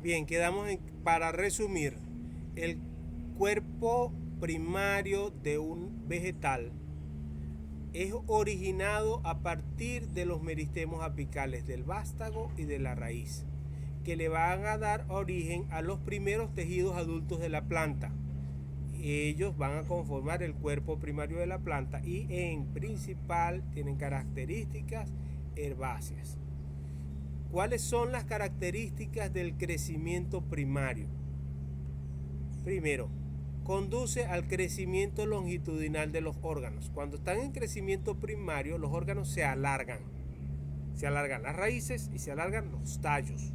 Bien, para resumir, el cuerpo primario de un vegetal es originado a partir de los meristemos apicales del vástago y de la raíz, que le van a dar origen a los primeros tejidos adultos de la planta. Ellos van a conformar el cuerpo primario de la planta y en principal tienen características herbáceas. ¿Cuáles son las características del crecimiento primario? Primero, conduce al crecimiento longitudinal de los órganos. Cuando están en crecimiento primario, los órganos se alargan. Se alargan las raíces y se alargan los tallos.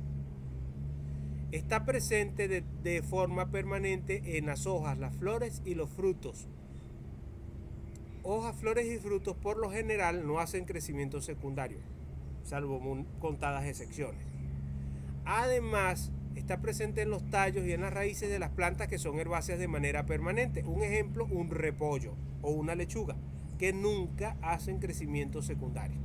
Está presente de forma permanente en las hojas, las flores y los frutos. Hojas, flores y frutos por lo general no hacen crecimiento secundario, salvo contadas excepciones. Además, está presente en los tallos y en las raíces de las plantas que son herbáceas de manera permanente. Un ejemplo, un repollo o una lechuga, que nunca hacen crecimiento secundario.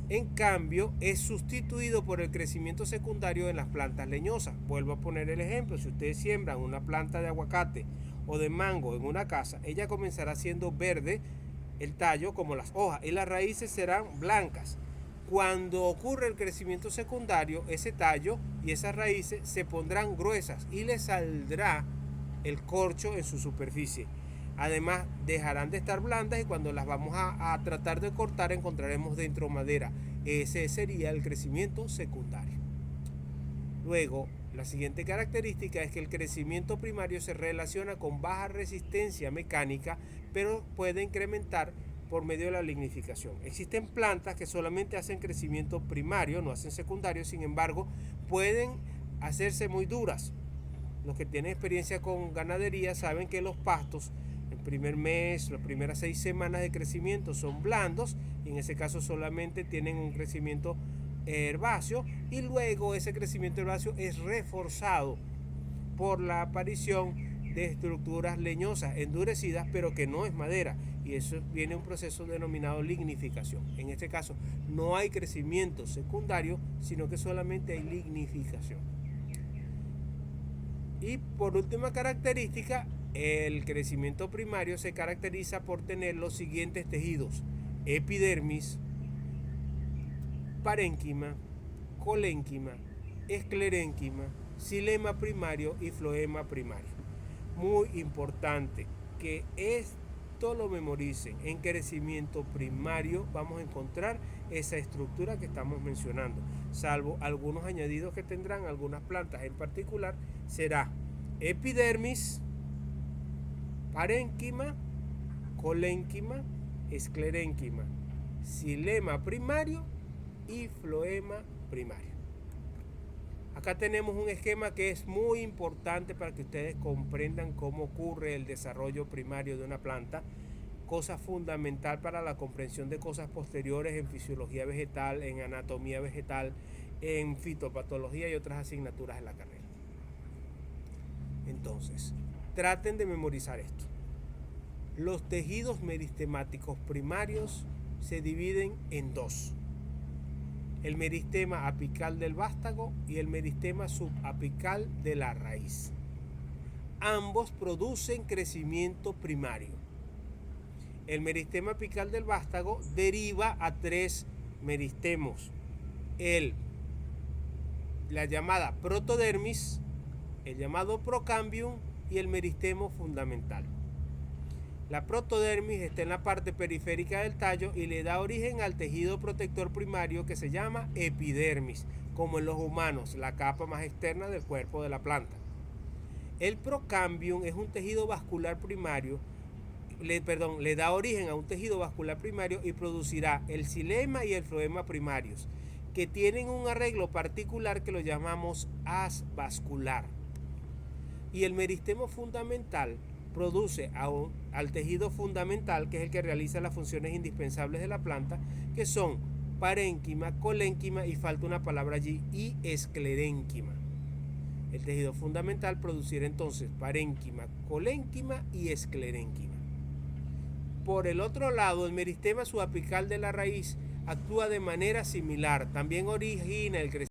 En cambio, es sustituido por el crecimiento secundario en las plantas leñosas. Vuelvo a poner el ejemplo, si ustedes siembran una planta de aguacate o de mango en una casa, ella comenzará siendo verde el tallo como las hojas y las raíces serán blancas. Cuando ocurre el crecimiento secundario, ese tallo y esas raíces se pondrán gruesas y le saldrá el corcho en su superficie. Además, dejarán de estar blandas y cuando las vamos a tratar de cortar encontraremos dentro madera. Ese sería el crecimiento secundario. Luego, la siguiente característica es que el crecimiento primario se relaciona con baja resistencia mecánica, pero puede incrementar por medio de la lignificación. Existen plantas que solamente hacen crecimiento primario, no hacen secundario, sin embargo, pueden hacerse muy duras. Los que tienen experiencia con ganadería saben que los pastos, el primer mes, las primeras 6 semanas de crecimiento son blandos y en ese caso solamente tienen un crecimiento herbáceo y luego ese crecimiento herbáceo es reforzado por la aparición de estructuras leñosas endurecidas pero que no es madera y eso viene un proceso denominado lignificación. En este caso no hay crecimiento secundario sino que solamente hay lignificación. Y por última característica, el crecimiento primario se caracteriza por tener los siguientes tejidos: epidermis, parénquima, colénquima, esclerénquima, xilema primario y floema primario. Muy importante que esto lo memoricen. En crecimiento primario vamos a encontrar esa estructura que estamos mencionando, salvo algunos añadidos que tendrán algunas plantas en particular, será epidermis, parénquima, colénquima, esclerénquima, xilema primario y floema primario. Acá tenemos un esquema que es muy importante para que ustedes comprendan cómo ocurre el desarrollo primario de una planta, cosa fundamental para la comprensión de cosas posteriores en fisiología vegetal, en anatomía vegetal, en fitopatología y otras asignaturas de la carrera. Entonces, traten de memorizar esto. Los tejidos meristemáticos primarios se dividen en dos: el meristema apical del vástago y el meristema subapical de la raíz. Ambos producen crecimiento primario. El meristema apical del vástago deriva a 3 meristemos: la llamada protodermis, el llamado procambium y el meristemo fundamental. La protodermis está en la parte periférica del tallo y le da origen al tejido protector primario que se llama epidermis, como en los humanos, la capa más externa del cuerpo de la planta. El procambium es un tejido vascular primario, le da origen a un tejido vascular primario y producirá el xilema y el floema primarios, que tienen un arreglo particular que lo llamamos haz vascular. Y el meristemo fundamental produce al tejido fundamental, que es el que realiza las funciones indispensables de la planta, que son parénquima, colénquima y falta una palabra allí, y esclerénquima. El tejido fundamental producirá entonces parénquima, colénquima y esclerénquima. Por el otro lado, el meristema subapical de la raíz actúa de manera similar, también origina el crecimiento